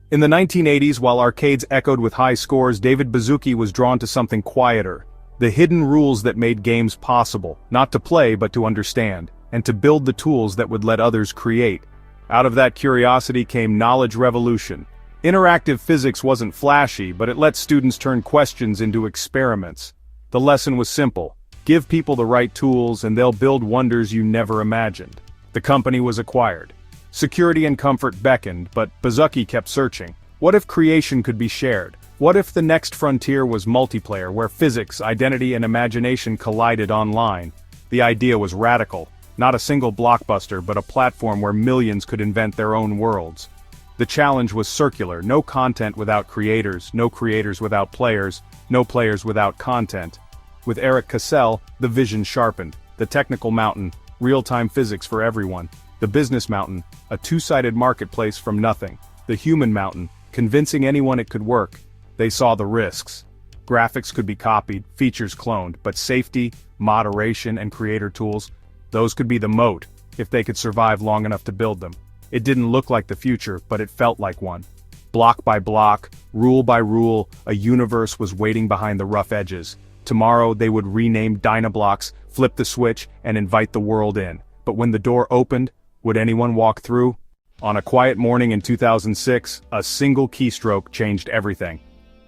In the 1980s, while arcades echoed with high scores, David Buzuki was drawn to something quieter. The hidden rules that made games possible, not to play but to understand, and to build the tools that would let others create. Out of that curiosity came knowledge revolution. Interactive physics wasn't flashy, but it let students turn questions into experiments. The lesson was simple: give people the right tools and they'll build wonders you never imagined. The company was acquired. Security and comfort beckoned, but Buzuki kept searching. What if creation could be shared? What if the next frontier was multiplayer, where physics, identity, and imagination collided online? The idea was radical. Not a single blockbuster, but a platform where millions could invent their own worlds. The challenge was circular: no content without creators, no creators without players, no players without content. With Eric Cassell, the vision sharpened. The technical mountain, real-time physics for everyone. The business mountain, a two-sided marketplace from nothing. The human mountain, convincing anyone it could work. They saw the risks. Graphics could be copied, features cloned, but safety, moderation, and creator tools, those could be the moat, if they could survive long enough to build them. It didn't look like the future, but it felt like one. Block by block, rule by rule, a universe was waiting behind the rough edges. Tomorrow they would rename Dynablocks, flip the switch, and invite the world in. But when the door opened, would anyone walk through? On a quiet morning in 2006, a single keystroke changed everything.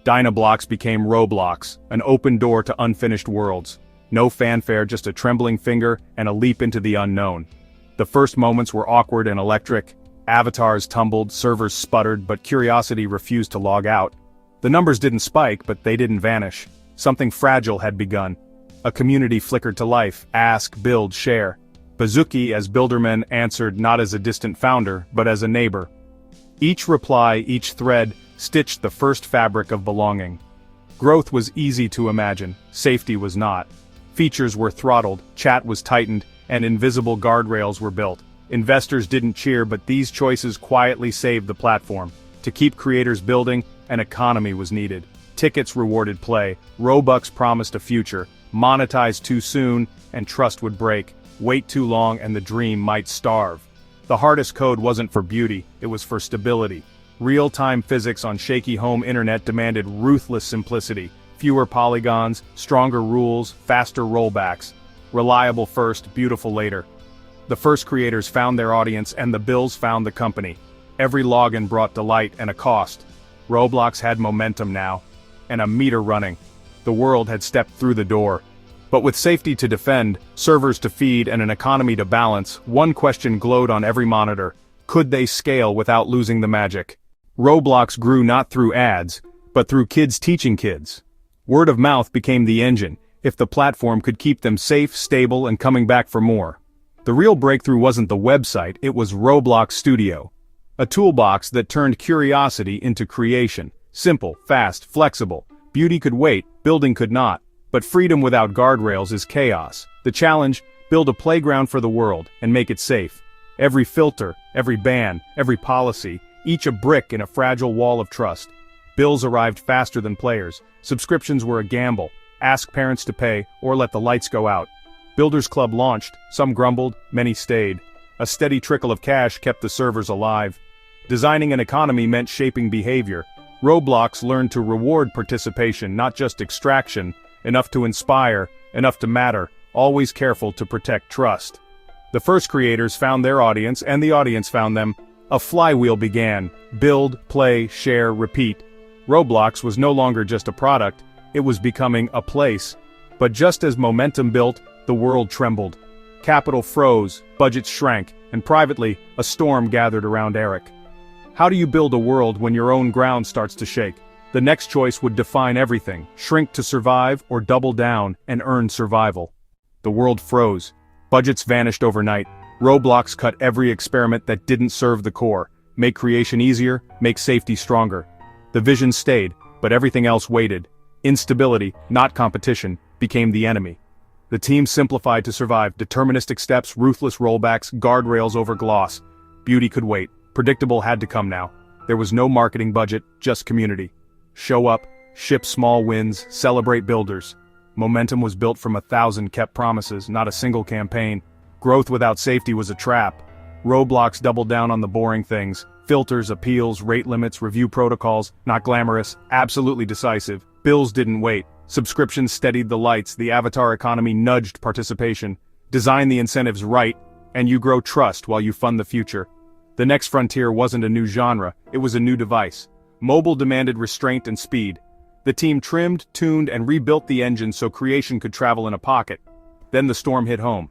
Dynablocks became Roblox, an open door to unfinished worlds. No fanfare, just a trembling finger and a leap into the unknown. The first moments were awkward and electric. Avatars tumbled, servers sputtered, but curiosity refused to log out. The numbers didn't spike, but they didn't vanish. Something fragile had begun. A community flickered to life: ask, build, share. Buzuki, as builderman, answered not as a distant founder, but as a neighbor. Each reply, each thread, stitched the first fabric of belonging. Growth was easy to imagine, safety was not. Features were throttled, chat was tightened, and invisible guardrails were built. Investors didn't cheer, but these choices quietly saved the platform. To keep creators building, an economy was needed. Tickets rewarded play, Robux promised a future. Monetize too soon, and trust would break. Wait too long and the dream might starve. The hardest code wasn't for beauty, it was for stability. Real-time physics on shaky home internet demanded ruthless simplicity. Fewer polygons, stronger rules, faster rollbacks. Reliable first, beautiful later. The first creators found their audience and the bills found the company. Every login brought delight and a cost. Roblox had momentum now, and a meter running. The world had stepped through the door. But with safety to defend, servers to feed, and an economy to balance, one question glowed on every monitor: could they scale without losing the magic? Roblox grew not through ads, but through kids teaching kids. Word of mouth became the engine, if the platform could keep them safe, stable, and coming back for more. The real breakthrough wasn't the website, it was Roblox Studio. A toolbox that turned curiosity into creation. Simple, fast, flexible. Beauty could wait, building could not. But freedom without guardrails is chaos. The challenge: build a playground for the world, and make it safe. Every filter, every ban, every policy, each a brick in a fragile wall of trust. Bills arrived faster than players. Subscriptions were a gamble. Ask parents to pay, or let the lights go out. Builders Club launched, some grumbled, many stayed. A steady trickle of cash kept the servers alive. Designing an economy meant shaping behavior. Roblox learned to reward participation, not just extraction. Enough to inspire, enough to matter, always careful to protect trust. The first creators found their audience, and the audience found them. A flywheel began: build, play, share, repeat. Roblox was no longer just a product, it was becoming a place. But just as momentum built, the world trembled. Capital froze, budgets shrank, and privately, a storm gathered around Eric. How do you build a world when your own ground starts to shake? The next choice would define everything: shrink to survive or double down and earn survival. The world froze. Budgets vanished overnight. Roblox cut every experiment that didn't serve the core. Make creation easier, make safety stronger. The vision stayed, but everything else waited. Instability, not competition, became the enemy. The team simplified to survive: deterministic steps, ruthless rollbacks, guardrails over gloss. Beauty could wait. Predictable had to come now. There was no marketing budget, just community. Show up, ship small wins, celebrate builders. Momentum was built from 1,000 kept promises, not a single campaign. Growth without safety was a trap. Roblox doubled down on the boring things: Filters, appeals, rate limits, review protocols, not glamorous, absolutely decisive. Bills didn't wait. Subscriptions steadied the lights, the avatar economy nudged participation. Design the incentives right, and you grow trust while you fund the future. The next frontier wasn't a new genre, it was a new device. Mobile demanded restraint and speed. The team trimmed, tuned, and rebuilt the engine so creation could travel in a pocket. Then the storm hit home.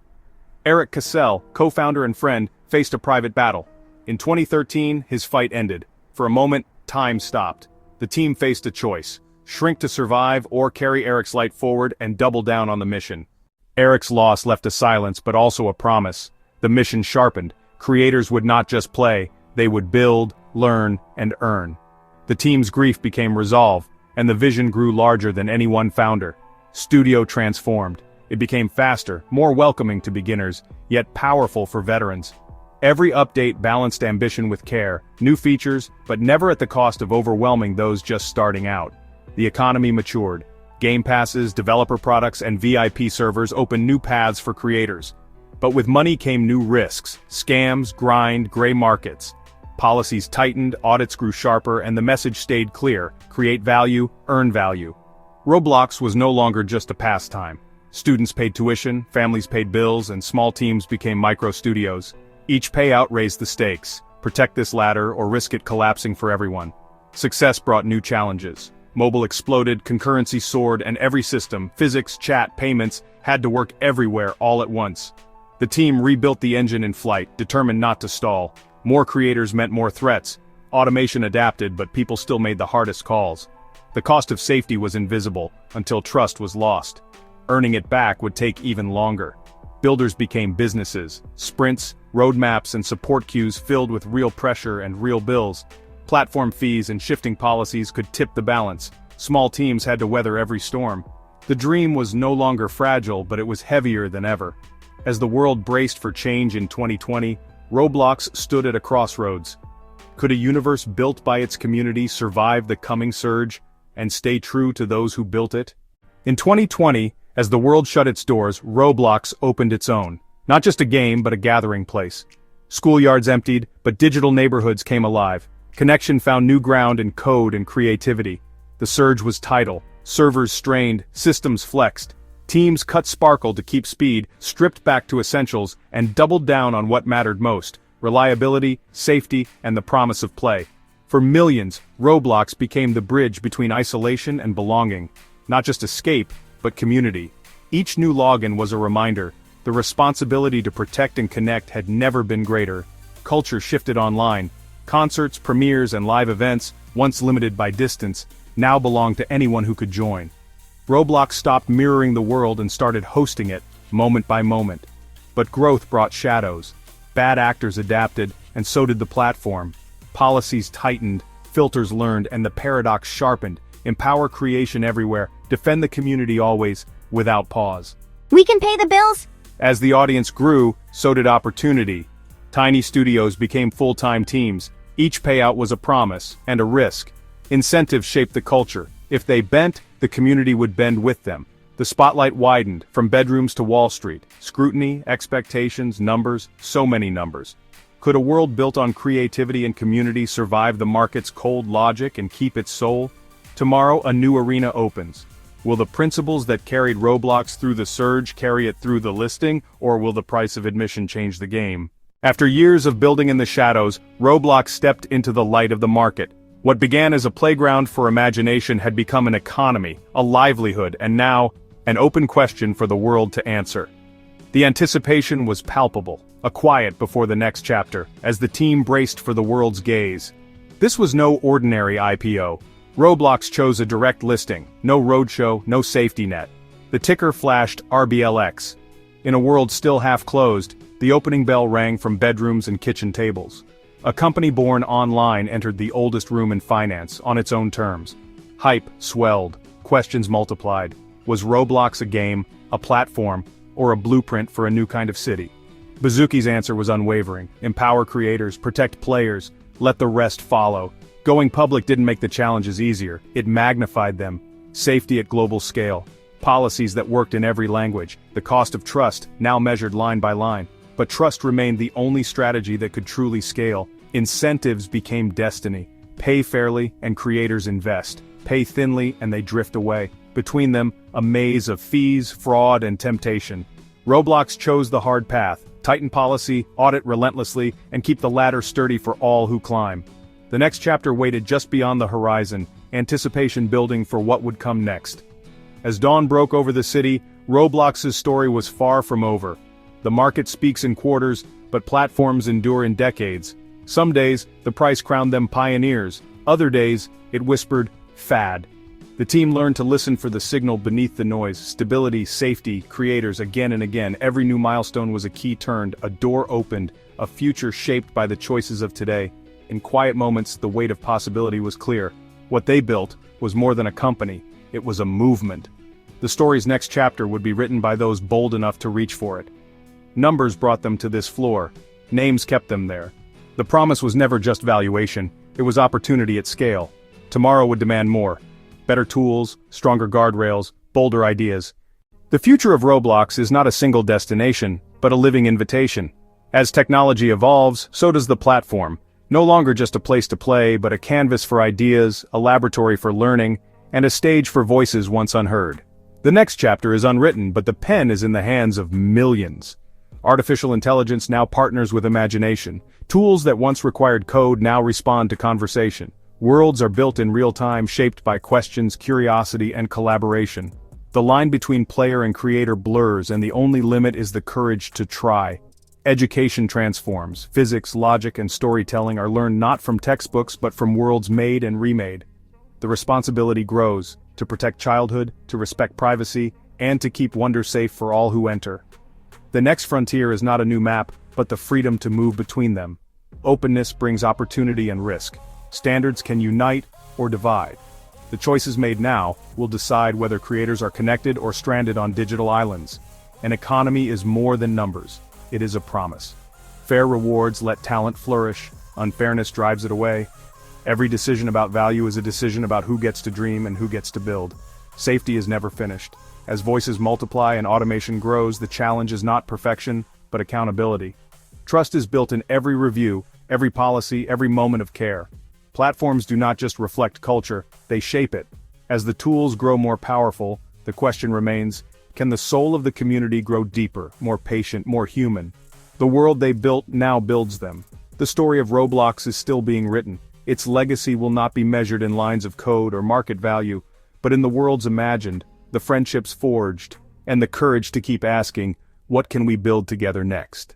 Eric Cassell, co-founder and friend, faced a private battle. In 2013, his fight ended. For a moment, time stopped. The team faced a choice: shrink to survive or carry Eric's light forward and double down on the mission. Eric's loss left a silence but also a promise. The mission sharpened. Creators would not just play, they would build, learn, and earn. The team's grief became resolve, and the vision grew larger than any one founder. Studio transformed. It became faster, more welcoming to beginners, yet powerful for veterans. Every update balanced ambition with care, new features, but never at the cost of overwhelming those just starting out. The economy matured. Game passes, developer products, and VIP servers opened new paths for creators. But with money came new risks: scams, grind, gray markets. Policies tightened, audits grew sharper, and the message stayed clear: create value, earn value. Roblox was no longer just a pastime. Students paid tuition, families paid bills, and small teams became micro-studios. Each payout raised the stakes: protect this ladder or risk it collapsing for everyone. Success brought new challenges. Mobile exploded, concurrency soared, and every system, physics, chat, payments, had to work everywhere all at once. The team rebuilt the engine in flight, determined not to stall. More creators meant more threats. Automation adapted, but people still made the hardest calls. The cost of safety was invisible, until trust was lost. Earning it back would take even longer. Builders became businesses. Sprints, roadmaps, and support queues filled with real pressure and real bills. Platform fees and shifting policies could tip the balance. Small teams had to weather every storm. The dream was no longer fragile, but it was heavier than ever. As the world braced for change in 2020, Roblox stood at a crossroads. Could a universe built by its community survive the coming surge and stay true to those who built it? In 2020, as the world shut its doors, Roblox opened its own. Not just a game, but a gathering place. Schoolyards emptied, but digital neighborhoods came alive. Connection found new ground in code and creativity. The surge was tidal. Servers strained, systems flexed. Teams cut sparkle to keep speed, stripped back to essentials, and doubled down on what mattered most: reliability, safety, and the promise of play. For millions, Roblox became the bridge between isolation and belonging. Not just escape, but community. Each new login was a reminder. The responsibility to protect and connect had never been greater. Culture shifted online. Concerts, premieres, and live events, once limited by distance, now belonged to anyone who could join. Roblox stopped mirroring the world and started hosting it, moment by moment. But growth brought shadows. Bad actors adapted, and so did the platform. Policies tightened, filters learned, and the paradox sharpened. Empower creation everywhere, defend the community always, without pause. We can pay the bills? As the audience grew, so did opportunity. Tiny studios became full-time teams. Each payout was a promise, and a risk. Incentives shaped the culture. If they bent, the community would bend with them. The spotlight widened, from bedrooms to Wall Street. Scrutiny, expectations, numbers, so many numbers. Could a world built on creativity and community survive the market's cold logic and keep its soul? Tomorrow, a new arena opens. Will the principles that carried Roblox through the surge carry it through the listing, or will the price of admission change the game? After years of building in the shadows, Roblox stepped into the light of the market. What began as a playground for imagination had become an economy, a livelihood, and now, an open question for the world to answer. The anticipation was palpable, a quiet before the next chapter, as the team braced for the world's gaze. This was no ordinary IPO. Roblox chose a direct listing, no roadshow, no safety net. The ticker flashed RBLX. In a world still half closed, the opening bell rang from bedrooms and kitchen tables. A company born online entered the oldest room in finance, on its own terms. Hype swelled, questions multiplied. Was Roblox a game, a platform, or a blueprint for a new kind of city? Buzuki's answer was unwavering: empower creators, protect players, let the rest follow. Going public didn't make the challenges easier, it magnified them. Safety at global scale. Policies that worked in every language. The cost of trust, now measured line by line. But trust remained the only strategy that could truly scale. Incentives became destiny. Pay fairly and creators invest. Pay thinly and they drift away. Between them, a maze of fees, fraud, and temptation. Roblox chose the hard path: tighten policy, audit relentlessly, and keep the ladder sturdy for all who climb. The next chapter waited just beyond the horizon, anticipation building for what would come next. As dawn broke over the city, Roblox's story was far from over. The market speaks in quarters, but platforms endure in decades. Some days, the price crowned them pioneers. Other days, it whispered, fad. The team learned to listen for the signal beneath the noise: stability, safety, creators. Again and again, every new milestone was a key turned, a door opened, a future shaped by the choices of today. In quiet moments, the weight of possibility was clear. What they built was more than a company, it was a movement. The story's next chapter would be written by those bold enough to reach for it. Numbers brought them to this floor. Names kept them there. The promise was never just valuation, it was opportunity at scale. Tomorrow would demand more. Better tools, stronger guardrails, bolder ideas. The future of Roblox is not a single destination, but a living invitation. As technology evolves, so does the platform. No longer just a place to play, but a canvas for ideas, a laboratory for learning, and a stage for voices once unheard. The next chapter is unwritten, but the pen is in the hands of millions. Artificial intelligence now partners with imagination. Tools that once required code now respond to conversation. Worlds are built in real time, shaped by questions, curiosity, and collaboration. The line between player and creator blurs, and the only limit is the courage to try. Education transforms. Physics, logic, and storytelling are learned not from textbooks but from worlds made and remade. The responsibility grows, to protect childhood, to respect privacy, and to keep wonder safe for all who enter. The next frontier is not a new map, but the freedom to move between them. Openness brings opportunity and risk. Standards can unite or divide. The choices made now will decide whether creators are connected or stranded on digital islands. An economy is more than numbers. It is a promise. Fair rewards let talent flourish. Unfairness drives it away. Every decision about value is a decision about who gets to dream and who gets to build. Safety is never finished. As voices multiply and automation grows, the challenge is not perfection, but accountability. Trust is built in every review, every policy, every moment of care. Platforms do not just reflect culture, they shape it. As the tools grow more powerful, the question remains, can the soul of the community grow deeper, more patient, more human? The world they built now builds them. The story of Roblox is still being written. Its legacy will not be measured in lines of code or market value, but in the worlds imagined, the friendships forged, and the courage to keep asking, what can we build together next?